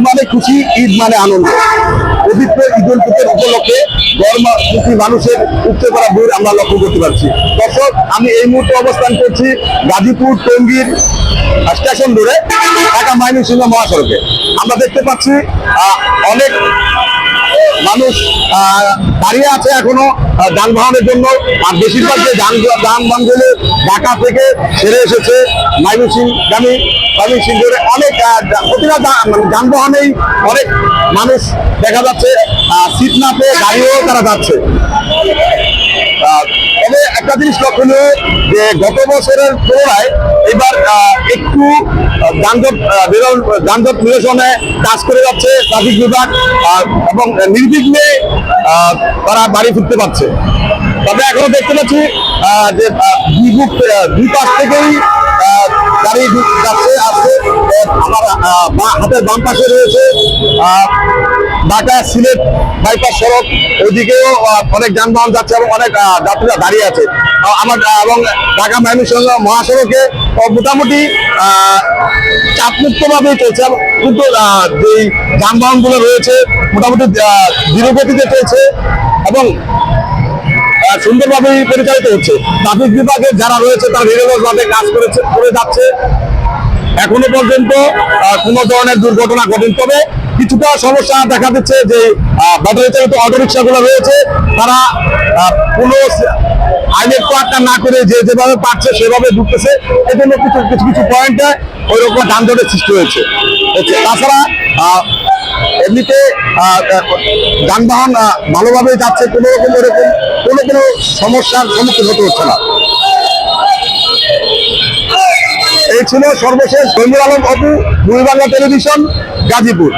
মানে খুশি, ঈদ মানে আনন্দ। পবিত্র ঈদ উল ফিতর উপলক্ষে গণমুখী মানুষের উপচে পড়া ভিড় আমরা লক্ষ্য করতে পারছি। দর্শক, আমি এই মুহূর্তে অবস্থান করছি গাজীপুর টঙ্গীর স্টেশন ধরে ঢাকা ময়মনসিংহ মহাসড়কে। আমরা দেখতে পাচ্ছি অনেক মানুষ দাঁড়িয়ে আছে এখনো যানবাহনের জন্য। আর বেশিরভাগ যে যানবাহনগুলো ঢাকা থেকে ছেড়ে এসেছে ময়মনসিংহগামী, ময়মনসিংহের অনেক প্রতিটা যানবাহনেই অনেক মানুষ দেখা যাচ্ছে সিট না পেয়ে দাঁড়িয়েও তারা যাচ্ছে। তবে একটা জিনিস লক্ষণীয় যে গত বছরের তুলনায় এবার একটু যানজট নিরসনে কাজ করে যাচ্ছে ট্রাফিক বিভাগ এবং নির্বিঘ্নে তারা বাড়ি ফিরতে পারছে। তবে এখনো দেখতে পাচ্ছি যে দুই পাশ থেকেই গাড়ি যাচ্ছে আসছে। আমার হাতের বাম পাশে রয়েছে ঢাকা সিলেট বাইপাস সড়ক, ওইদিকেও অনেক যানবাহন যাচ্ছে এবং অনেক যাত্রীরা দাঁড়িয়ে আছে। এবং ঢাকা ময়মনসিংহ মহাসড়কে মোটামুটি চাপমুক্ত ভাবেই চলছে, কিন্তু যে যানবাহনগুলো রয়েছে মোটামুটি ধীরগতিতে চলছে এবং সুন্দরভাবেই পরিচালিত হচ্ছে। ট্রাফিক বিভাগের যারা রয়েছে তারা নিরলসভাবে কাজ করে যাচ্ছে। এখনো পর্যন্ত কোনো ধরনের দুর্ঘটনা ঘটেনি। তবে কিছুটা সমস্যা দেখা দিচ্ছে যে ব্যাটারি চালিত অটোরিক্সা গুলো রয়েছে, তারা কোনো আইনের তোয়াক্কা না করে যেভাবে পারছে সেভাবে ঢুকতেছে। এই জন্য কিছু পয়েন্টে ওই রকম যানজটের সৃষ্টি হয়েছে। তাছাড়া এমনিতে যানবাহন ভালোভাবে যাচ্ছে, কোনো রকম এরকম কোনো সমস্যার সম্মুখীন হতে হচ্ছে না। এই ছিল সর্বশেষ। জমির আলম অপু, দুই বাংলা টেলিভিশন, গাজীপুর।